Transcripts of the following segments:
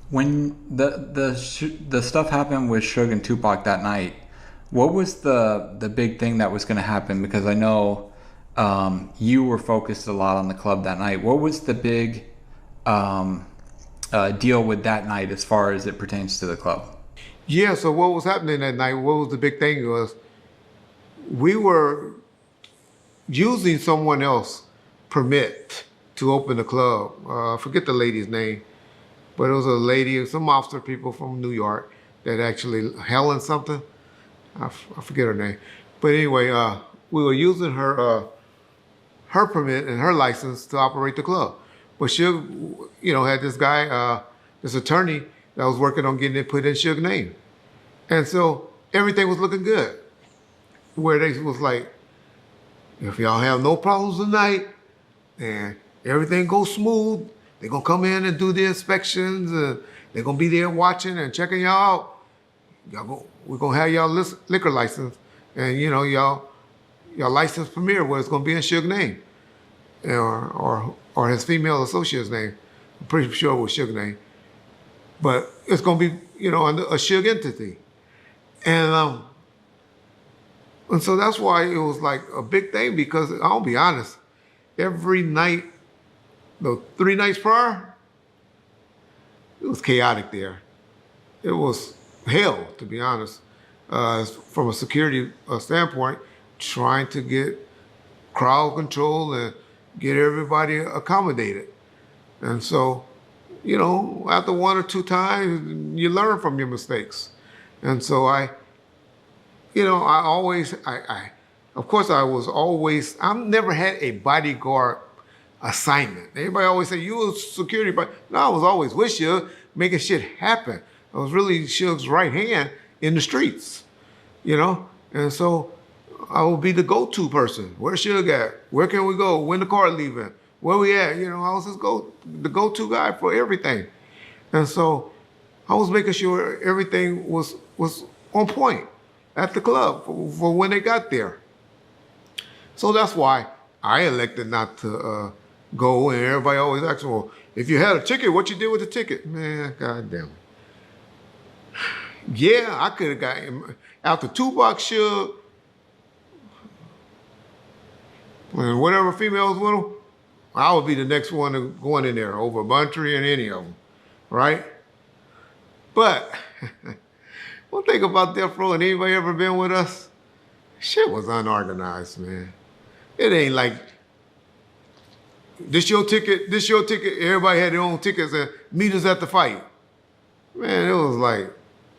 When the stuff happened with Suge and Tupac that night, what was the big thing that was going to happen? Because I know you were focused a lot on the club that night. What was the big um, deal with that night as far as it pertains to the club? Yeah, so what was happening that night, what was the big thing was we were using someone else permit to open the club. I forget the lady's name, but it was a lady, some officer people from New York that actually, Helen something, I forget her name. But anyway, we were using her permit and her license to operate the club. But Suge, had this guy, this attorney that was working on getting it put in Suge's name. And so everything was looking good. Where they was like, if y'all have no problems tonight and everything goes smooth, they're gonna come in and do the inspections and they're gonna be there watching and checking y'all out. We're gonna have y'all liquor license and y'all license premiere where it's gonna be in Suge's name or his female associate's name. I'm pretty sure it was Suge's name. But it's gonna be, under a Suge entity. And and so that's why it was like a big thing because I'll be honest, every night, the 3 nights prior, it was chaotic there. It was hell, to be honest, from a security standpoint, trying to get crowd control and get everybody accommodated. And so, after one or two times, you learn from your mistakes. And so I always, of course, I've never had a bodyguard assignment. Everybody always say, you was security, but no, I was always with Suge, making shit happen. I was really Suge's right hand in the streets, And so I would be the go-to person. Where's Suge at? Where can we go? When the car leaving? Where we at? I was the go-to guy for everything. And so I was making sure everything was on point at the club for when they got there. So that's why I elected not to go. And everybody always asks, well, if you had a ticket, what you did with the ticket? Man, goddamn. Yeah, I could have got him. After Tupac, Suge, and whatever females with him, I would be the next one to going in there over Buntry and any of them, right? But one thing about Death Row, and anybody ever been with us, shit was unorganized, man. It ain't like, this your ticket, everybody had their own tickets and meet us at the fight. Man, it was like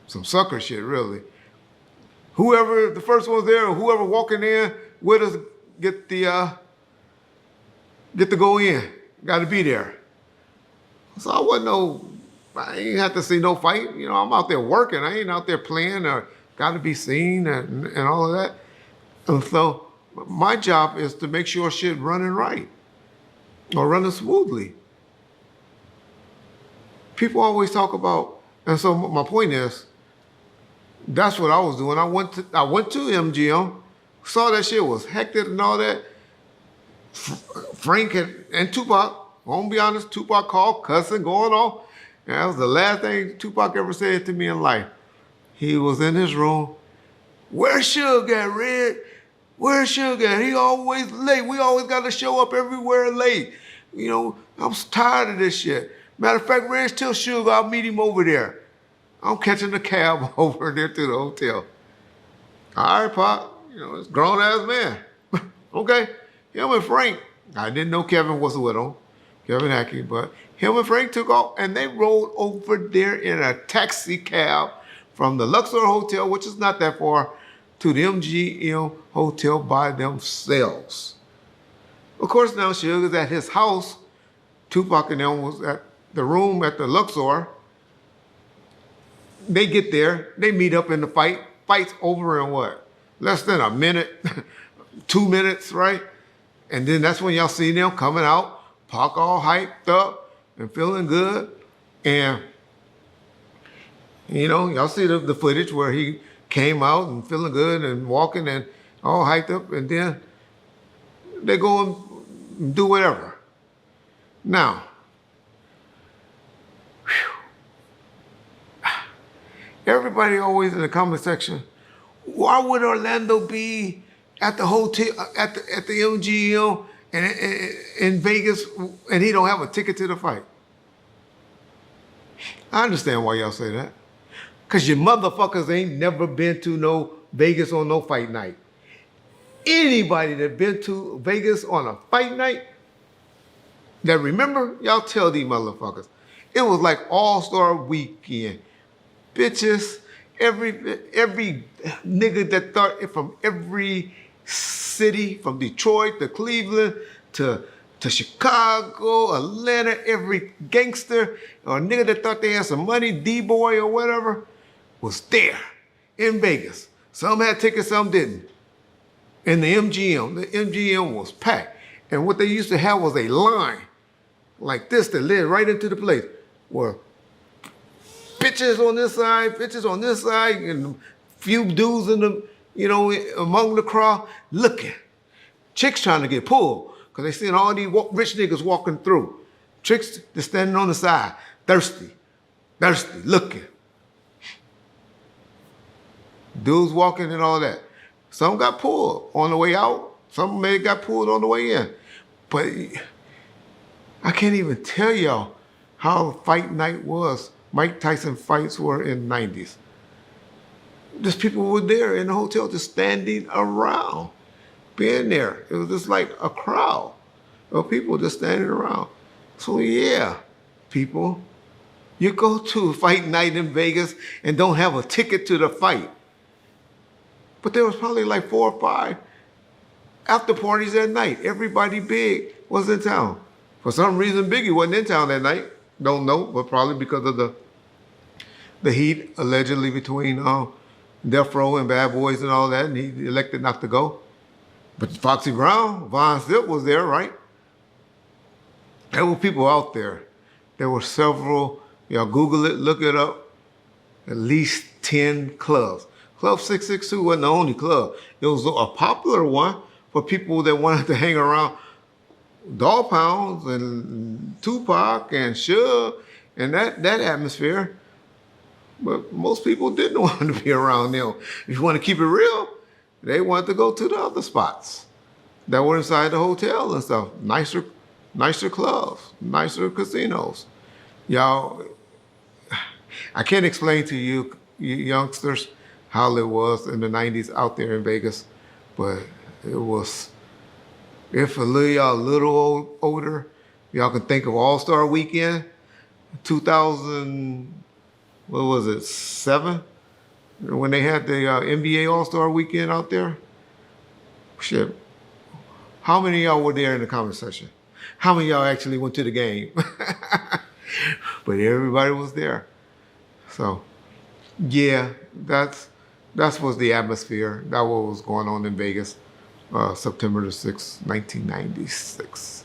some sucker shit, really. Whoever, the first one's there, or whoever walking in with us get to go in. Got to be there. So I ain't have to see no fight. I'm out there working. I ain't out there playing or got to be seen and all of that. And so my job is to make sure shit running right or running smoothly. People always talk about, and so my point is, that's what I was doing. I went to MGM, saw that shit was hectic and all that. Frank and Tupac, I'm gonna be honest, Tupac called, cussing, going on. And that was the last thing Tupac ever said to me in life. He was in his room. Where's Suge at, Red? Where's Suge at? He always late. We always got to show up everywhere late. I'm tired of this shit. Matter of fact, Red, tell Suge I'll meet him over there. I'm catching the cab over there to the hotel. All right, Pop. It's a grown-ass man. Okay. Him and Frank, I didn't know Kevin was with him, Kevin Hackey, but him and Frank took off and they rode over there in a taxi cab from the Luxor Hotel, which is not that far, to the MGM Hotel by themselves. Of course, now Suge is at his house. Tupac and them was at the room at the Luxor. They get there, they meet up in the fight. Fight's over in what? Less than a minute, 2 minutes, right? And then that's when y'all see them coming out, Pac all hyped up and feeling good. And, y'all see the footage where he came out and feeling good and walking and all hyped up. And then they go and do whatever. Now, Everybody always in the comment section, why would Orlando be at the hotel at the MGM and in Vegas and he don't have a ticket to the fight? I understand why y'all say that. Cause you motherfuckers ain't never been to no Vegas on no fight night. Anybody that been to Vegas on a fight night, that remember, y'all tell these motherfuckers. It was like All-Star Weekend. Bitches, every nigga that thought from every city, from Detroit to Cleveland to Chicago, Atlanta, every gangster or nigga that thought they had some money, D-boy or whatever, was there in Vegas. Some had tickets, some didn't. And the MGM was packed. And what they used to have was a line like this that led right into the place where bitches on this side, and a few dudes in the, among the crowd looking. Chicks trying to get pulled because they seeing all these rich niggas walking through. Chicks just standing on the side, thirsty, looking. Dudes walking and all that. Some got pulled on the way out. Some may have got pulled on the way in. But I can't even tell y'all how fight night was. Mike Tyson fights were in the 90s. Just people were there in the hotel just standing around, being there. It was just like a crowd of people just standing around. So yeah, people, you go to fight night in Vegas and don't have a ticket to the fight. But there was probably like 4 or 5 after parties that night. Everybody big was in town. For some reason, Biggie wasn't in town that night. Don't know, but probably because of the heat allegedly between Death Row and Bad Boys and all that, and he elected not to go. But Foxy Brown, Von Zip was there, right? There were people out there. There were several, Google it, look it up, at least 10 clubs. Club 662 wasn't the only club. It was a popular one for people that wanted to hang around Dog Pounds and Tupac and Suge and that atmosphere. But most people didn't want to be around them. If you want to keep it real, they wanted to go to the other spots that were inside the hotel and stuff. Nicer clubs, nicer casinos. Y'all, I can't explain to you youngsters how it was in the 90s out there in Vegas, but it was, if y'all a little older, y'all can think of All-Star Weekend, 2000, what was it, 7? When they had the NBA All-Star Weekend out there? Shit. How many of y'all were there in the comment section? How many of y'all actually went to the game? But everybody was there. So, yeah, that was the atmosphere. That was going on in Vegas, September the 6th, 1996.